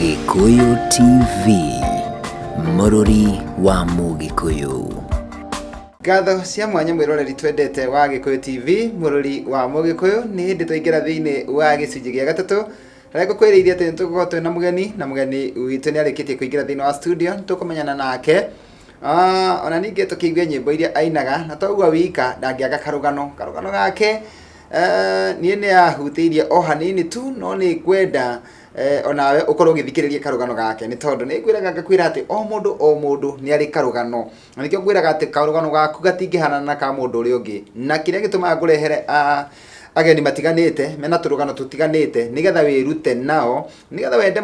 Gikuyu TV, Mũrũri wa Mũgĩkũyũ. Ngatho cia mwanya mwĩroreri twendete wa Gikuyu TV, Mũrũri wa Mũgĩkũyũ, nĩ hĩndĩ twaingĩra thĩinĩ wa gĩcunjĩ gĩa gatatũ. Harĩa ngũkwĩrĩirie atĩ nĩtũgũkorwo twĩna mũgeni witũ nĩarĩkĩtie kũingĩra thĩinĩ wa studio, tũkũmenyana nake. Ona ningĩ tũkĩigua nyĩmbo iria ainaga, na toguo wika ndangĩaga karũgano gake niĩ nĩahutĩirie o hanini tu, no nĩ ngwenda onawe ũkorwo ũgĩthikĩrĩria karũgano gake, nĩ tondũ nĩ ngwĩraga ngakwĩra atĩ o mũndũ nĩ arĩ karũgano, na nĩkĩo ngwĩraga atĩ karũgano gaku gatingĩhana na ka mũndũ ũrĩa ũngĩ, na kĩrĩa gĩtũmaga ngũrehere ageni matiganĩte mena tũrũgano tũtiganĩte nĩgetha wĩrute nao, nĩgetha wende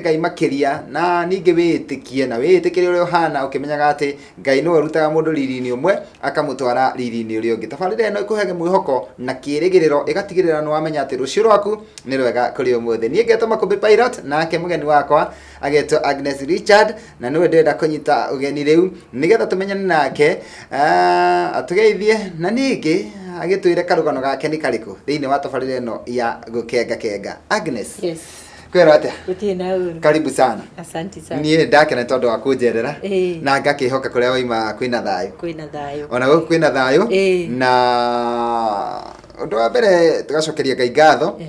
Ngai makĩria, na ningĩ wĩĩtĩkie na wĩĩtĩkĩrie ũrĩa ũhana, ũkĩmenyaga atĩ Ngai nĩwe ũrutaga mũndũ riri-inĩ ũmwe akamũtwara riri-inĩ ũrĩa ũngĩ. Tabarĩra ĩno ĩkũheage mwĩhoko na kĩĩrĩgĩrĩro, ĩgatigĩrĩra nĩ wamenya atĩ rũciũ rwaku nĩ rwega kũrĩ ũmũthĩ. Niĩ ngetwo Makũmbĩ Pilot, nake mũgeni wakwa agetwo Agnes Richard, na nĩwe ndĩrenda kũnyita ũgeni rĩu nĩgetha tũmenyane nake, atũgeithie na ningĩ agĩtwĩre karũgano gake nĩ karĩkũ thĩinĩ wa tabarĩra ĩno ya gũkenga. Agnes, yes, kwĩra atĩa? gũtirĩ na ũru. Karibu sana. Asante sana. Niĩ ndakena tondũ wa kũnjerera na ngakĩhoka kũrĩa waima kwĩna thayũ. Kwĩna thayũ. Ona gũkũ kwĩna thayũ na ũndũ wa mbere tũgacokeria Ngai ngatho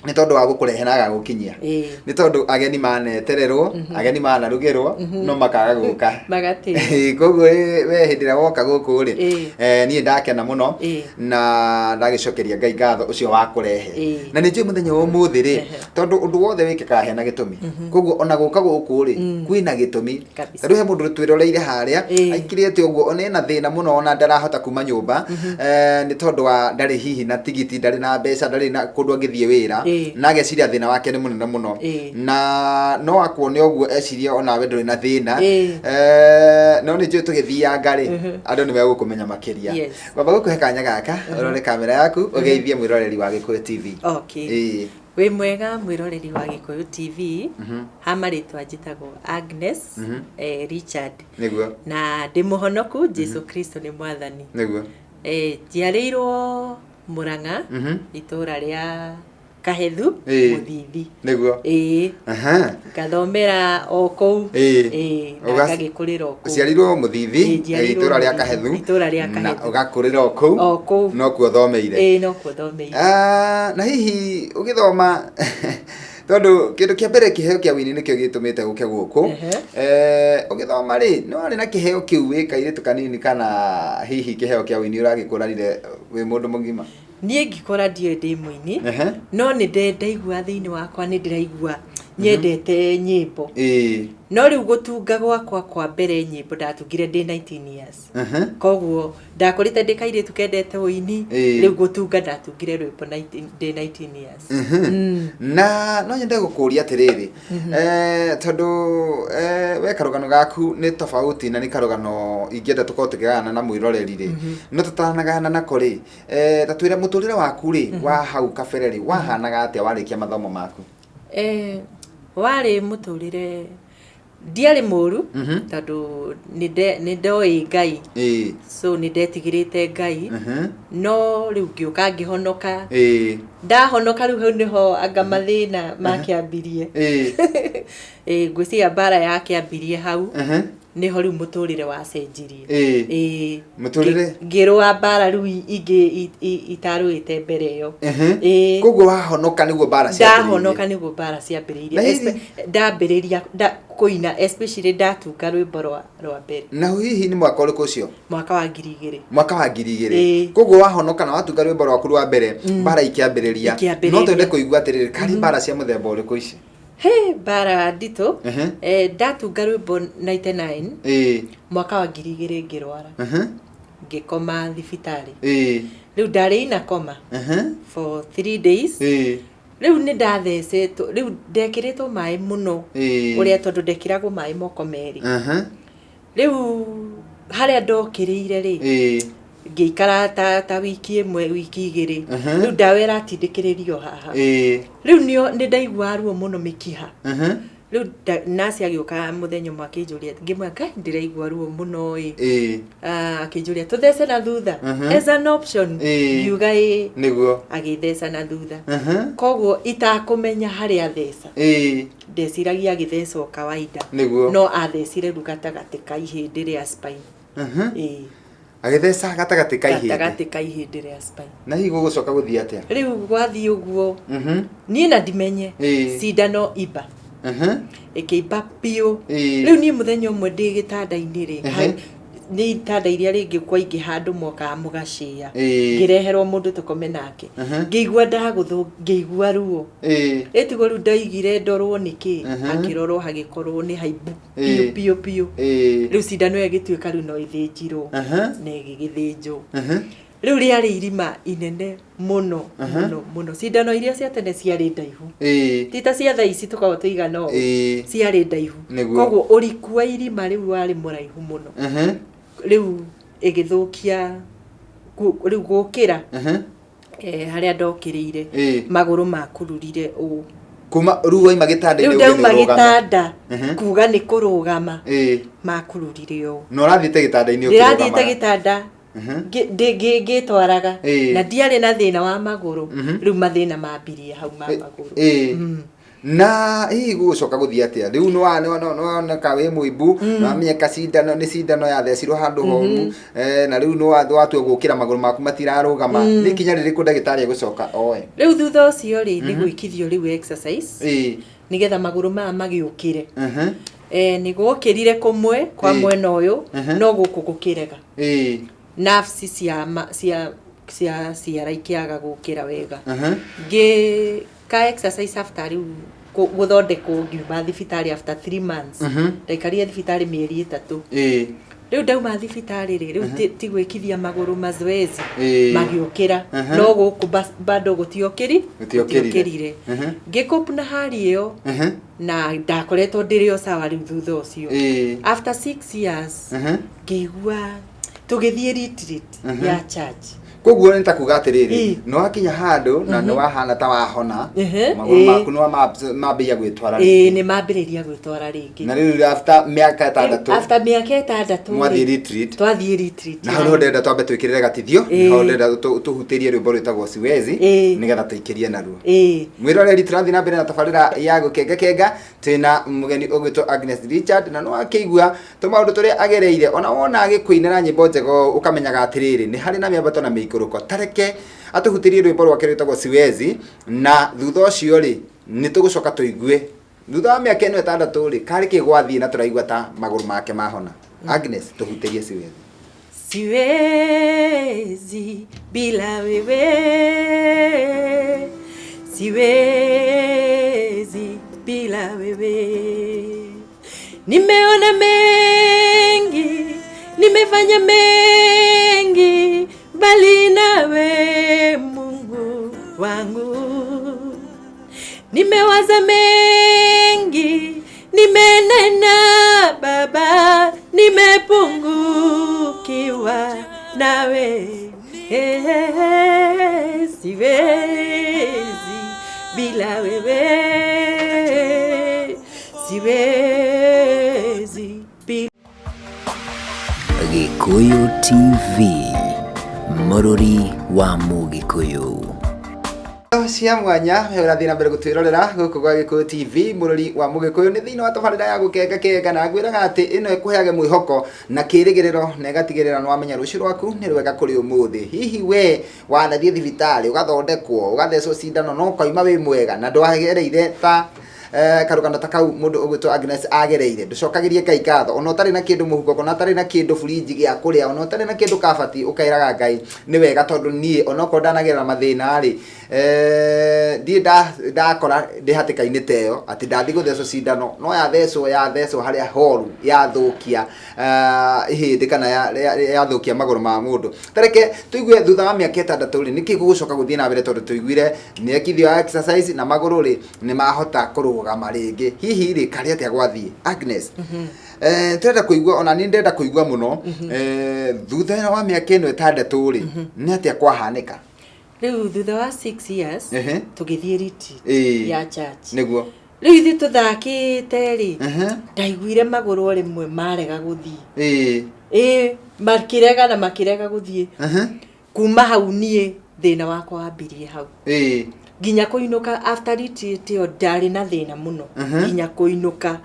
nĩ tondũ wa gũkũrehe na agagũkinyia, nĩ tondũ ageni manetererwo, ageni manarugĩrwo no makaga gũka magatĩ. koguo we hĩndĩ ĩrĩa woka gũkũ rĩ, niĩ ndakena mũno na ndagĩcokeria Ngai ngatho ũcio wa kũrehe, na nĩ njũĩ mũthenya wa ũmũthĩ rĩ, tondũ ũndũ wothe wĩkĩkaga hena gĩtũmi, koguo ona gũka gũkũ rĩ kwĩna gĩtũmi. Rĩu he mũndũ twĩroreire harĩa aikirĩte ũguo, ona ena thĩna mũno, ona ndarahota kuma nyũmba nĩ tondũ wa ndarĩ hihi na tigiti, ndarĩ na mbeca, ndarĩ na kũndũ angĩthiĩ wĩra, na ageciria thĩna wake nĩ mũnene mũno, na no akwone ũguo eciria onawe ndũrĩ na thĩna, no nĩ njũĩ tũgĩthianga rĩ andũ nĩ megũkũmenya makĩria. Ngwamba gũkũhe kanya gaka ũrore kamera yaku ũgeithie mwĩroreri wa Gikuyu TV. Okay. Wĩ mwega mwĩroreri wa Gikuyu TV, ha marĩtwa njĩtagwo Agnes Richard, nĩguo, na ndĩ mũhonoku, Jesu Kristo nĩ mwathani, nĩguo. Njiarĩirwo Mũrang'a, itũũra rĩa Kahethu Mũthithi, nĩguo, ngathomera o kũu, na ngagĩkũrĩra o kũu. Ũciarirwo Mũthithi, itũũra rĩa Kahethu, na ũgakũrĩra o kũu, no kuo thomeire. No kuo thomeire. Na hihi ũgĩthoma tondũ kĩndũ kĩa mbere kĩheo kĩa wini nĩkĩo gĩtũmĩte gũke gũkũ, ũgĩthoma rĩ nĩ warĩ na kĩheo kĩu wĩ kairĩtu kanini, kana hihi kĩheo kĩa wini ũragĩkũranire wĩ mũndũ mũgima? Niĩ ngĩkora ndiĩ ndĩ mũini, no nĩ ndaigua thĩinĩ wakwa, nĩ ndĩraigua nyendete nyĩmbo, no rĩu gũtunga gwakwa kwa mbere nyĩmbo ndatungire ndĩ 19 years, koguo ndakũrĩte ndĩ kairĩtu kendete ũini, rĩu gũtunga ndatungire rwĩmbo ndĩ 19 years. Na no nyende gũkũria atĩrĩrĩ, tondũ we karũgano gaku nĩ tofauti na nĩ karũgano ingĩenda tũkorwo tũkĩgayana na mwĩroreri rĩ, no tũtanagayana nako rĩ, ta twĩre mũtũrĩre waku rĩ wa hau kabere rĩ wahanaga atĩa warĩkia mathomo maku? Warĩ mũtũrĩre ndiarĩ mũru, tondũ nĩ ndoĩ Ngai, so nĩ ndetigĩrĩte Ngai, no rĩu ngĩũka ngĩhonoka, ndahonoka rĩu hau nĩho anga mathĩna makĩambirie. Ngwĩciria mbara yakĩambirie hau, nĩho rĩu mũtũrĩre wacenjirie, ngĩrũa mbara rĩu ingĩ itarũĩte mbere ĩyo. Koguo wahonoka nĩguo mbara ciambĩrĩirie? Ndahonoka nĩguo mbara ciambĩrĩirie, ndambĩrĩria kũina, especially ndatunga rwĩmbo rwa mbere. Na hihi nĩ mwaka ũrĩkũ ũcio? Mwaka wa 2000. Mwaka wa 2000. Koguo wahonoka na watunga rwĩmbo rwaku rwa mbere, mbara ikĩambĩrĩria. No twende kũigua atĩrĩrĩ, karĩ mbara cia mũthemba ũrĩkũ ici? Mbara nditũ, ndatunga rwĩmbo 99, mwaka wa 2000 ngĩrwara, ngĩkoma thibitarĩ. Rĩu ndarĩ ina koma for 3 days. Rĩu nĩ ndathecetwo, rĩu ndekĩrĩtwo maĩ mũno, ũrĩa tondũ ndekĩragwo maĩ moko merĩ. Rĩu harĩa ndokĩrĩire rĩ, ngĩikara ta wiki ĩmwe wiki igĩrĩ, rĩu ndawa ĩratindĩkĩrĩrio haha, rĩu nĩ ndaigua ruo mũno mĩkiha, riu nasi agioka muthenya makinjuria ngimwe kai ndiraigua ruo muno akinjuria tuthece na thutha as an option ngiuga niguo agithesa na thutha koguo itakumenya haria thesa ndeciragia agithecwo kawaida no athecire rugatagati ka ihindi ria spine agithesa gatagati ka ihindi ria spine na higo gucoka guthia atia riu gwathi uguo nie na ndimenye cindano iba ikiiba pio riu nie muthenya umwe ndi gitanda-ini ri ni itanda iria ringi kwa ingi handu moka mugacia ngireherwo mundu tukome nake ngigua ndaguthu ngigua ruo etigo riu ndaigire ndorwo niki akirorwo hagikorwo ni haibu pio riu cindano ya gituika riu no ithinjirwo na igigithinjwo riu riari irima inene muno cindano iria cia tene ciari ndaihu tita cia thaa ici tukago tuigana o ciari ndaihu koguo uriku wa irima riu wari muraihu muno riu igithukia riu gukira haria ndokirire maguru makururire kuma ruo ima gitanda-ini riu magitanda kuga ni kurugama makururire o no rathiite gitanda-ini ndirathiite gitanda ngitwaraga na ndiari na thina wa maguru riu mathina mambirie hau ma maguru na hii gucoka guthia atia riu no ka we muibu na mieka cindano ni cindano ya thecirwo handu horu na riu no watue gukira maguru maku matirarugama ni kinya ririku ndagitari gucoka oe riu thutha ucio ri ni gwikithio riu exercise nigetha maguru magiukire ni gukirire kumwe kwa mwena uyu no guku gukirega nerves cia raikiaga gukira wega ka exercise after riu guthondekwo ngiuma thibitari after 3 months ndaikaria thibitari mieri 3 riu ndauma thibitari riu tigwikithia maguru mazoezi magiukira no guku bado gutiokirire ngikup na hali iyo na ndakoretwo ndirio sawa riu thutha ucio after 6 years ngigua tugithie retreat ya church koguo ni takuga atiriri no akinya handu na no wahana ta wahona maguru maku no mambia gwitwara ringi ni mambiriria gwitwara ringi na riu after miaka 6 twathie retreat na no ndenda twambe twikirire gatithio no ndenda tuhutirie rwimbo rwitagwo siwezi nigetha tuikirie naruo mwiroreri turathi na mbere na tabarira ya gukenga tena mugeni ugwitwo Agnes Richard na no akigua tumaundu turia agereire ona wona agikuinira nyimbo njego ukamenyaga atiriri ni hari na miambato na mikuruko tareke atuhutirie rwimbo rwake rwitagwo siwezi na thutha ucio ri ni tugucoka tuigue thutha wa miaka ino 6 ri kari kigwathie na turaigua ta maguru make mahona Agnes tuhutirie siwezi siwezi bila wewe siwezi bila wewe nimeona mengi nimefanya mengi bali nawe Mungu wangu nimewaza mengi nimenena Baba nimepungukiwa nawe siwezi bila wewe siwezi bila Gikuyu TV Mururi wa Mugikuyu cia mwanya urathi na mbere gutwirorera guku gwa Gikuyu TV Mururi wa Mugikuyu ni thiini wa tabarira ya gukenga na ngwiraga ati ino ikuheage mwihoko na kirigiriro na igatigirira no amenya rucio rwaku ni rwega kuri umuthi hihi we wanathie thibitari ugathondekwo ugathecwo cindano no koima wi mwega na ndwagereire ta karugano takau mundu ugwitwo Agnes agereire nducokagirie Ngai ngatho ona utari na kindu muhuko ona utari na kindu fridge gia kuria ona utari na kindu kabati ukairaga Ngai ni wega tondu nie ona ko ndanagerera mathina ri ndi ndakora ndihatikaine teyo ati ndathi guthecwo cindano no yathecwo haria horu yathukia ihindi kana yathukia maguru ma mundu tareke tuigue thutha wa miaka 6 ri niki gugucoka guthie na mbere tondu tuiguire ni ekithio exercise na maguru ri ni mahota kurugama ringi hihi ri kari atia gwathie Agnes turenda kuigua ona ni ndenda kuigua muno thutha wa miaka ino 6 ri ni atia kwahanika riu thutha wa 6 years tugithie retreat ya church niguo Riu ithi tuthakite ri ndaiguire maguru rimwe marega guthii makirega na makirega guthii kuma hau nie thina wakwa wambirie hau nginya kuinuka after retreat yo ndari na thina muno nginya kuinuka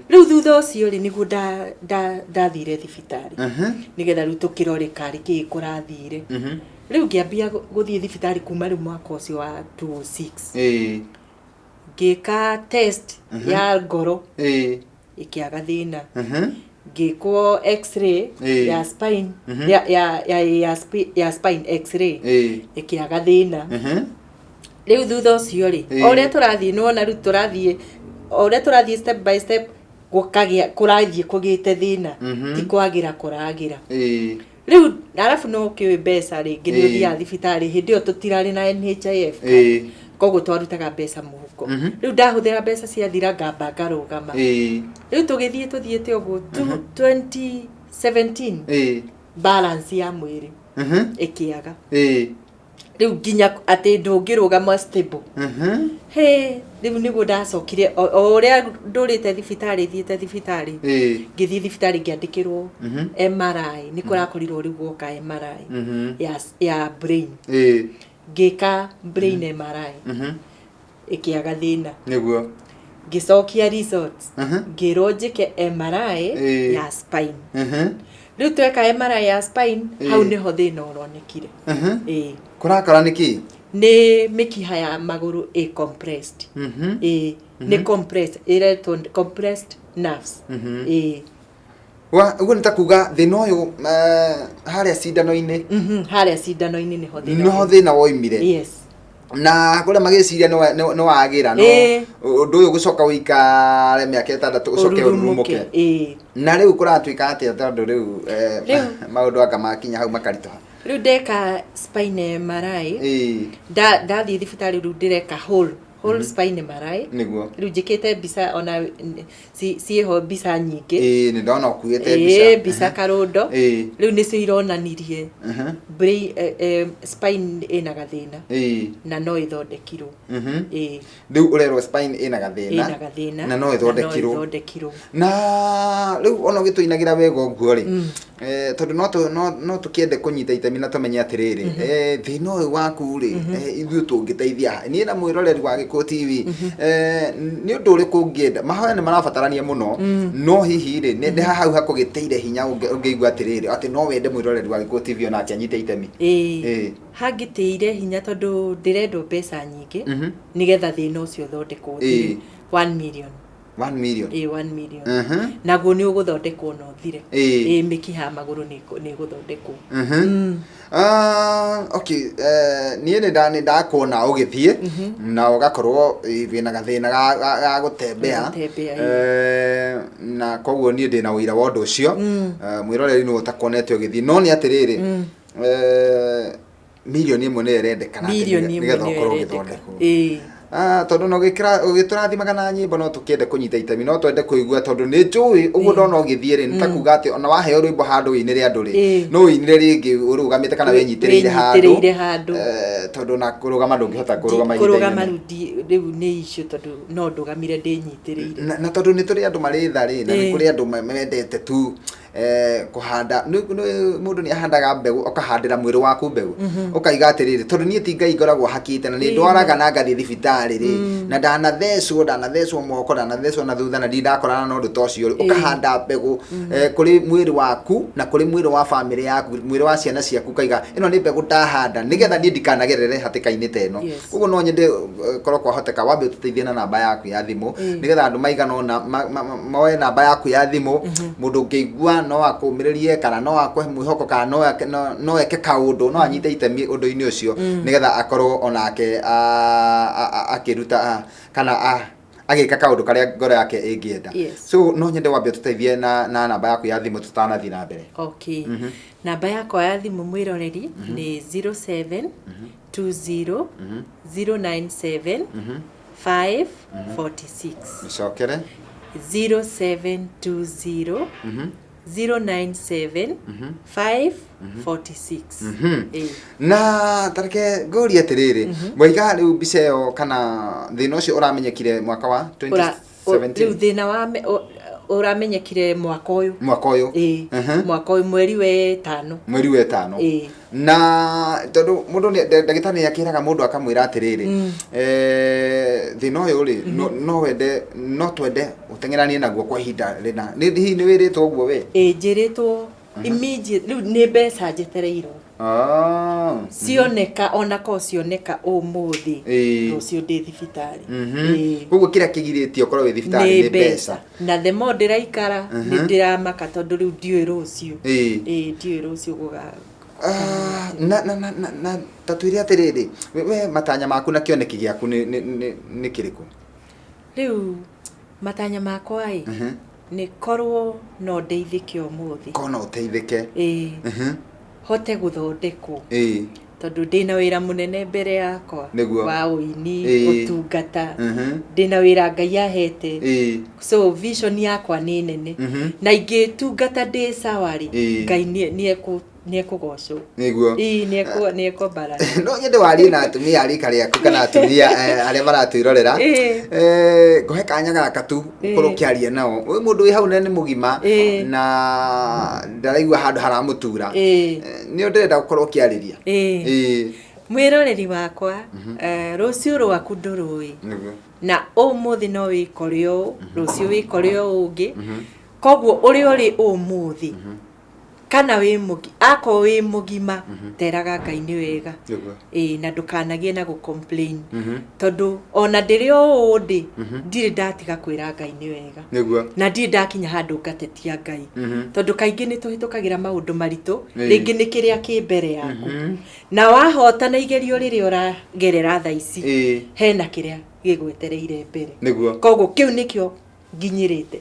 riu thutha ucio ri nigu ndathire thibitari nigetha riu tukirore kari ki kurathire riu ngiambia guthii thibitari kuma riu mwaka ucio wa 2006 ngika test ya ngoro ikiaga thina ngikwo x-ray ya spine ya spine x-ray ikiaga thina riu thutha ucio ri oria turathie nona riu turathie step by step gukagia kurathie kugite thina ti kwagira kuragira riu arafu no kiwe mbeca ringi ni uthia thibitari hindi yo tutirari na NHIF koguo twarutaga mbeca muhuko riu ndahuthira mbeca cia thira ngamba ngarugama riu tuthiete uguo 2017 balance ya mwiri ikiaga riu nginya ati ndungirugama stable riu nigu ndacokire oria ndurite thibitari thiete thibitari ngithii thibitari ngiandikirwo MRI ni kurakorirwo riu guka MRI ya brain ngika brain MRI ikiaga thina niguo ngicokia results ngiro njike MRI ya spine riu tweka MRI ya spine hau niho thina uronekire kurakora niki ni mikiha ya maguru compressed ni compressed nerves uguo nitakuga thina uyu haria cindano-ini haria cindano-ini niho thina woimire yes na kuria magiciria no wagira no undu uyu gucoka wikare miaka 6 ucoke urumuke na riu kuratuika atia tondu riu maundu aka makinya hau makaritoha riu ndeka spine MRI ndathie thibitari riu ndireka whole spine MRI niguo riu njikite mbica ona ciho mbica nyingi ni ndona ukuite mbica mbica karundo riu nicio ironanirie brain spine ina gathina na no ithondekirwo riu urerwo spine ina gathina na no ithondekirwo na riu ona gituinagira wega uguo ri tondu no tukiende kunyita itemi na tumenye atiriri thina uyu waku ri ithu tungiteithia ni na mwiroreri wa Gikuyu TV ni undu uri kungienda mahoya ni marabatarania muno no hihi ri ni hau hakugiteire hinya ungeigua atiriri ati no wende mwiroreri wa Gikuyu TV ona akianyite itemi hangiteire hinya tondu ndirendo mbeca nyingi nigetha thina ucio thondekwo 1 million 1 million 1 million naguo ni uguthondekwo no thire mikiha maguru ni guthondekwo okay nie ni ndakuona ugithie na ugakorwo wina gathina ga gutembea na koguo nie ndina wira wa undu ucio mwiroreri no utakonete ugithie no ni atiriri milioni imwe ni irendekana nigetha ukorwo ugithondekwo tondu no giturathima kana nyimbo no tukiende kunyita itemi no twende kuigua tondu ni njui uguo ndona ugithie ri nitakuga ati ona waheo rwimbo handu winire andu ri no winire ringi urugamite kana wenyitiriire handu tondu na kurugama ndungihota kurugama riu ni icio tondu no ndugamire ndinyitiriire na tondu ni turi andu mari thari na ni kuri andu mendete tu kuhanda mundu ni ahandaga mbegu ukahandira mwiri waku mbegu ukaiga atiriri tondu nie ti Ngai ngoragwo hakite na ni ndwaraga na ngathi thibitari ri na ndanathecwo moko ndanathecwo na thutha na ndakorana na undu tocio ukahanda mbegu kuri mwiri waku na kuri mwiri wa family yaku mwiri wa ciana ciaku kaiga ino ni mbegu ndahanda nigetha nie ndikanagerere hatikaini teno uguo no nyende korwo kwahoteka wambe tuteithie na namba yaku ya thimu nigetha andu maigana ona moe namba yaku ya thimu mundu ngeigua no akumiririe kana no akwe mwihoko kana no eke kaundu no anyite itemi undu-ini ucio nigetha akorwo onake akiruta kana agika kaundu karia ngoro yake ingienda so no nyende wambe tuteithie na namba yaku ya thimu tutanathi na mbere okay namba yakwa ya thimu mwiroreri ni 07 20 097 546 nicokere 0720 097 546. Na tareke ngori atiriri moiga riu mbica iyo kana thina ucio uramenyekire mwaka wa 2017 riu thina wa uramenyekire mwaka uyu mwaka uyu mweri we 5 na tondu mundu ndagitari yakiraga mundu akamwira atiriri thina uyu ri no twende utengeranie naguo kwa ihinda rina ni wiritwo guo we njiritwo immediate riu ni mbeca njetereirwo cioneka ona ko cioneka umuthi rucio ndi thibitari koguo kira kigiritio korwo wi thibitari ni mbeca na the more ndiraikara ni ndiramaka tondu riu ndiui rucio ndiui rucio guga na tatwire atiriri we matanya maku na kioneki giaku ni kiriku riu matanya makwa ni korwo no ndeithike umuthi kono uteithike hote guthondekwo tondu ndina wira munene mbere yakwa wa uini utungata ndina wira Ngai ahete so vision yakwa ni nene na ingitungata ndi sawari Ngai nie kugocwo niguo nie ko bara no nyende wari na atumia ari kare aku kana atumia aria maratwirorera ngohe kanya gaka tu kurukiaria nao we mundu wi hau nene mugima na ndaraigua handu haramutura ni ndenda gukorwo kiariria mwiroreri wakwa rucio rwaku ndurui na umuthi no wikorio rucio wikorio ungi koguo uri umuthi kana wi mugima teraga Ngai ni wega na ndukanagie na gu complain tondu ona ndirio undi ndiri ndatiga kwira Ngai ni wega na ndiri ndakinya handu ngatetia Ngai tondu kaingi ni tuhitukagira maundu maritu ringi ni kiria ki mbere yaku na wahota na igerio riria uragerera tha ici hena kiria gigwetereire mbere koguo kiu nikio nginyirite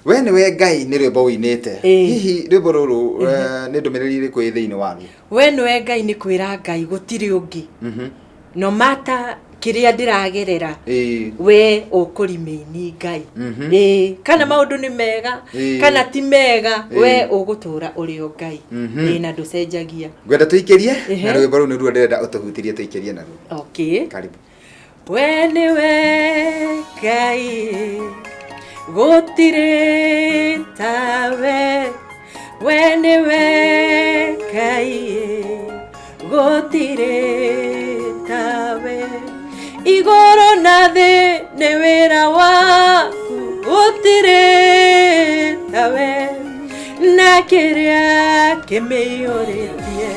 we ni we Ngai ni rwimbo winite hihi rwimbo ruru ni ndumiriri iriku thiini waru we ni we Ngai ni kwira Ngai gutiri ungi no mata kiria ndiragerera we ukurimeini Ngai kana maundu ni mega kana ti mega we ugutura uri o Ngai na nducenjagia ngwenda tuikerie na rwimbo ruru ni ruo ndenda utuhutirie tuikerie na ruo karibu we ni we Ngai gutire tawe we ni we Ngai gutire tawe igoro na thi ni wira waku gutire tawe na kiria kimiyuritie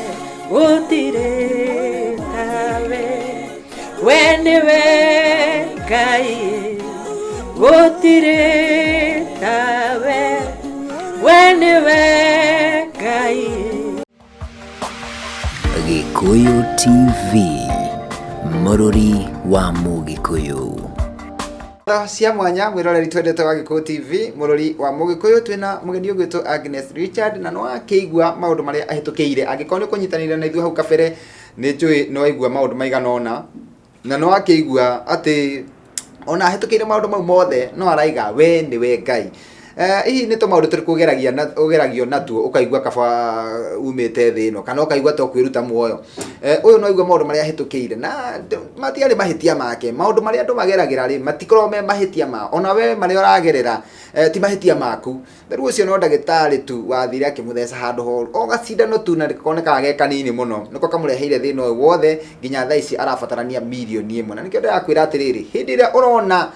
gutire tawe we ni we Ngai gutire tawe we ni we Ngai. Gikuyu TV, Mururi wa Mugikuyu. Cia mwanya mwiroreri twendete wa Gikuyu TV, Mururi wa Mugikuyu twina mugeni ugwitwo Agnes Richard na no akigwa maundu maria ahitukiire agikorwo kunyitanira na ithu hau kabere ni njui no aigua maundu maigana na no akigwa ati ona hetukire maundu mau mothe no araiga we ni we Ngai hihi ni to maundu turi kugeragio natuo ukaigua kaba umite thi no kana ukaigua to kwiruta muoyo uyu no aigua maundu maria hetukire na matiari mahitia make maundu maria andu mageragira ri matikorwo me mahitia ma ona we maria uragerera ti mahitia maku riu ucio no ndagitari tu wathire akimutheca handu ho o gacindano tu na koneka ge kanini muno niko kamureheire thina uyu wothe nginya thaa ici arabatarania milioni 1 na nikio ndakwira atiriri hindi ria urona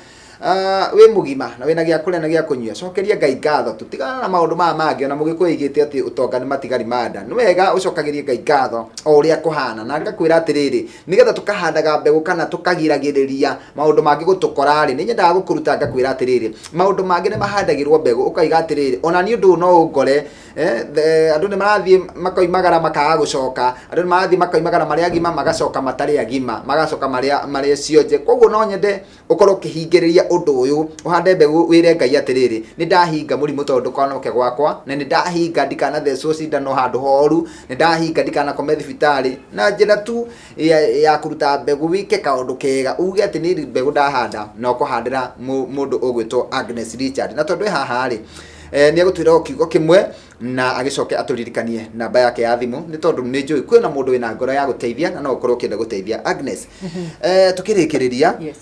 we mugima na wina gia kuria na gia kunyua cokeria Ngai ngatho tutigana na maundu maya mangi ona mugikuigite ati utonga ni matigari manda ni wega ucokagirie Ngai ngatho o uria kuhana na ngakwira atiriri nigetha tukahandaga mbegu kana tukagiragiriria maundu mangi gutukora ri ni nyendaga gukuruta ngakwira atiriri maundu mangi ni mahandagirwo mbegu ukaiga atiriri ona ni undu no ungore andu ni marathie makoimagara makaga gucoka andu ni marathie makoimagara maria agima magacoka matari agima magacoka maria cionje koguo no nyende ukorwo kihingiriria undu uyu uhande mbegu wire Ngai atiriri ni ndahinga murimu tondu kwanoke gwakwa na ni ndahinga ndikana thecwo cindano handu horu ni ndahinga ndikana kome thibitari na njira tu ya kuruta mbegu wike kaundu kega uge ati ni mbegu ndahanda no kuhandira mundu ugwitwo Agnes Richard na tondu haha ri ni agutwira kiugo kimwe na agicoke aturirikanie namba yake ya thimu ni tondu ni njui kwina mundu wina ngoro ya guteithia na no ukorwo ukienda guteithia Agnes. Tukirikiriria, yes,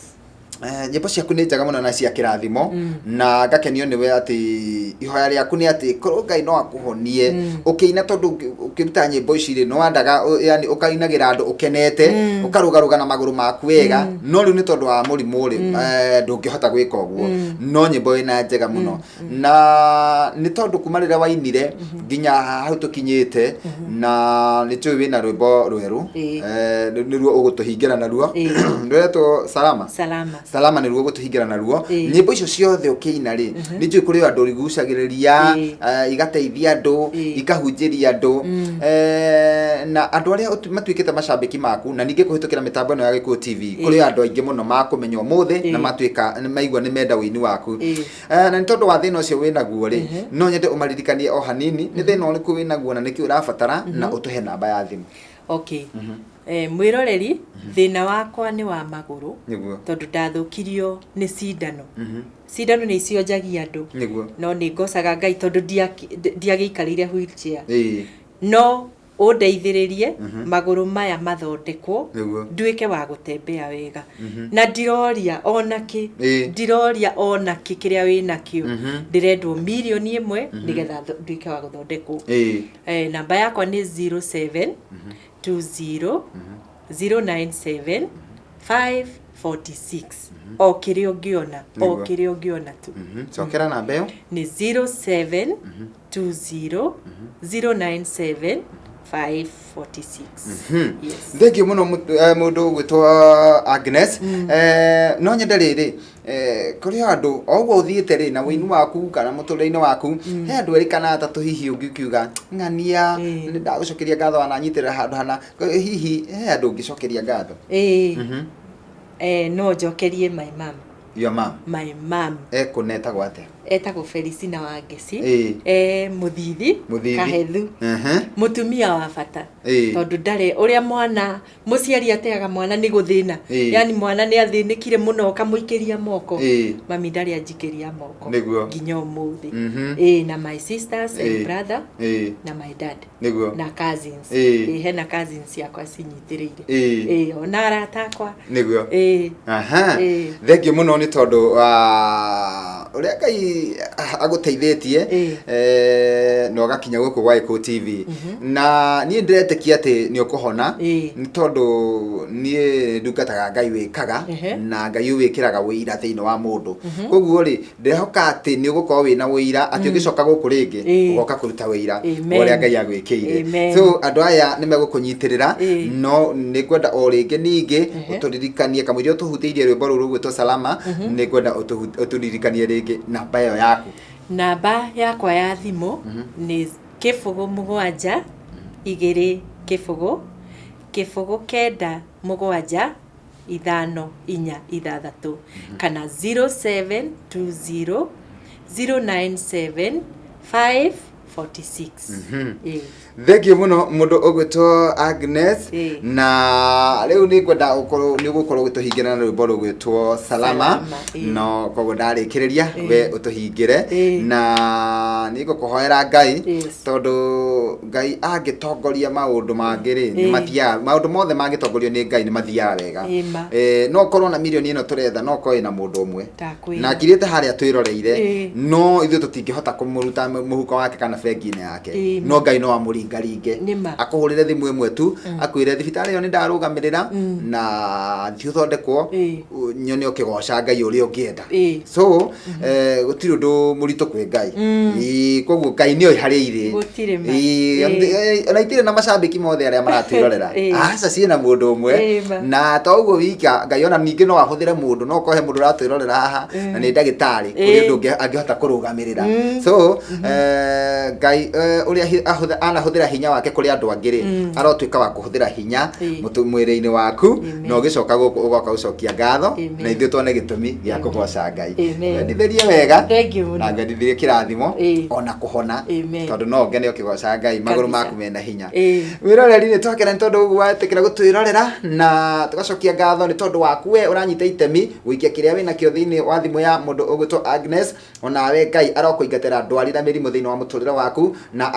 nyimbo ciaku ni njega muno na cia kirathimo na ngakenio niwe ati ihoya riaku ni ati korwo Ngai no akuhonie ukiina tondu ukiruta nyimbo ici ri no wandaga yani ukainagira andu ukenete ukarugaruga na maguru maku wega no riu ni tondu wa murimu ri ndungihota gwika uguo no nyimbo ina njega muno na ni tondu kumarira wainire nginya hau tukinyite na ni tui wina rwimbo rweru ni ruo ugutuhingira na ruo rweto salama ni ruo gutuhingira na ruo nyimbo icio ciothe ukiina ri ni njui kuri andu rigucagiriria igateithia andu ikahunjiria andu na andu aria matuikite macambiki maku na ninge kuhitukira mitambo ino ya Gikuyu TV kuri andu aingi muno makumenya umuthi na matuika maigua ni menda wini waku na ni tondu wa thina ucio wina guo ri no nyende umaririkanie o hanini ni thina uriku wina guo na niki urabatara na utuhe namba ya thimu. Okay. Mwiroreri, thina wakwa ni wa maguru tondu ndathukirio ni cindano. Cindano ni cionjagia andu no ni ngocaga Ngai tondu ndiagĩikarĩire wheelchair. No undeithĩrĩrie maguru maya mathondekwo nduĩke wa gutembea wega na ndiroria onaki kiria wina kio ndirendwo milioni 1 nigetha nduĩke wa guthondekwo. Namba yakwa ni 07 20 097 546 o kiria ungiona tu cokera namba yo ni 07 20 097 546. Yes. Thank you muno mundu gwitwa Agnes. No nyende riri kuri andu ogwo uthiite ri na winu waku kana muturire-ini waku he andu eri kana atatu hihi ungiuga ng'ania ni ndagucokeria ngatho ananyitirira handu hana hihi he andu ungicokeria ngatho? No njokerie my mom. Your mom? My mom. Kuneta gwate? Etagwo Felicina Wangeci. Muthithi Kahethu. Mutumia wa bata tondu ndare uria mwana muciari ateaga mwana ni guthina, yani mwana ni athinikire muno kamuikiria moko, mami ndari anjikiria moko nginya umuthi. Na my sisters and brother na my dad na cousins. Hena cousins yakwa cinyitiriire ona arata akwa niguo. Thank you muno ni tondu uria Ngai aguteithĩtie no gakinya guku gwa Gikuyu TV na nie ndiretekia ati ni ukuhona ni tondu nie ndungataga Ngai wikaga na Ngai wikiraga wira thiini wa mundu koguo ri ndirehoka ati ni ugukorwo wina wira ati ugicoka guku ringi ugoka kuruta wira uria Ngai agwikire. So andu aya ni megukunyitirira no ni kwenda o ringi ningi uturirikanie kamwiri utuhutiirie rwimbo ruru gwitwo Salama ni kwenda uturirikanie ringi namba yo yaku. Namba yakwa ya thimu ni 07 2 0 9 7 5 4 6 kana 0720 097 546. Thank you muno mundu ogwitwo Agnes. Na riu ni kwenda ukorwo ni gukorwo gutuhingira na rwimbo rugwitwo Salama no koguo ndarikiriria we utuhingire na ni gukuhoera Ngai tondu Ngai agitongoria maundu mangiri ni mathia maundu mothe magitongorio ni Ngai ni mathia wega. No korwo na milioni ino turetha no korwo na mundu umwe na kirite haria twiroreire no ithu tutingihota kumuruta muhuko wake kana bengi-ini yake no Ngai no amuri ngaringe akuhurire thimu imwe tu akwire thibitari yo ni ndarugamirira na thiuthondekwo nyone ukigoca Ngai uria ungienda. So gutiri undu murito kwi Ngai koguo Ngai ni oi hari ire ona itire na macambiki mothe aria maratwirorera aca ciina mundu umwe na to uguo wika Ngai ona ningi no ahuthire mundu no kohe mundu ratwirorera haha na ni ndagitari kuri undu angihota kurugamirira. So Ngai uria anahuthira hinya wake kuri andu angiri arotuika wa kuhuthira hinya mwiri-ini waku no gicoka guku ugoka ucokia ngatho na ithuĩ tuone gĩtũmi gĩa kũgoca Ngai. Wendithĩrie wega na ngendithĩrie kĩrathimo ona kũhona tondũ no ngene ũkĩgoca Ngai magũrũ maku mena hinya. Wĩroreri nĩ twakena nĩ tondũ gwatĩkĩra gũtwĩrorera na tugacokia ngatho nĩ tondũ waku we ũranyita itemi gũikia kĩrĩa wĩna kĩo thĩinĩ wa thimũ ya mũndũ ũgwĩtwo Agnes. Onawe Ngai arokũingatĩra ndwari na mĩrimũ thĩinĩ wa mũtũrĩre waku na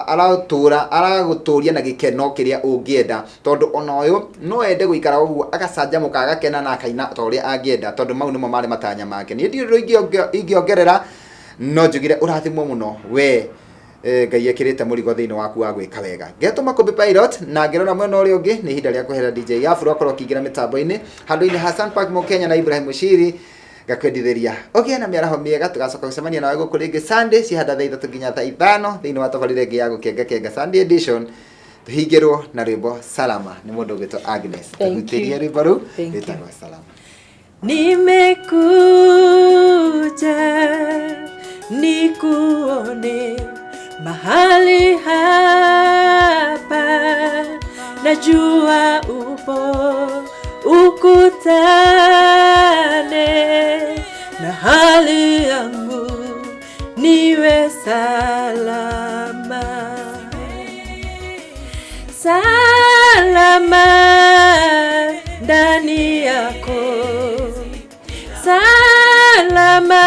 aragũtũria na gĩkeno kĩrĩa ũngĩenda tondũ ona ũyũ no ende gũikara ũguo agacanjamũka agakena na akaina ta ũrĩa angĩenda tondũ mau nĩmo marĩ matanya make. Niĩ ndirĩ ingĩongerera no njugire ũrathimwo mũno we Ngai ekĩrĩte mũrigo thĩinĩ waku wa gwĩka wega. Ngetũma Kumbi Pilot na ngĩrora mwena ũrĩa ũngĩ nĩ ihinda rĩa kwehera DJ Afro akorwo akĩingĩra mĩtambo-inĩ handũ-inĩ Hassan Park Mũkenya na Ibrahim Mushiri gakwendithĩria ũgĩe na mĩaraho mĩega. Tũgacoka gũcemania nawe gũkũ rĩngĩ Sunday cihanda thaa 3 nginya thaa 5 thĩinĩ wa tabarĩra ĩngĩ ya gũkenga Sunday edition tuhingĩrwo na rwĩmbo Salama nĩ mũndũ ũgwĩtwo Agnes. Tũhutĩrie rwĩmbo rũu rwĩtagwo Salama. Nimekuja nikuone mahali hapa, najua upo ukutane na hali yangu niwe salama. Salama ndani yako, salama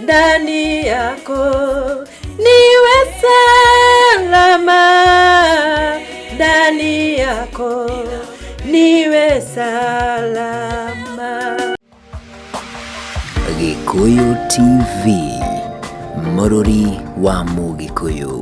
ndani yako, niwe salama ndani yako, niwe salama. Gikuyu TV, mũrũri wa Mũgĩkũyũ.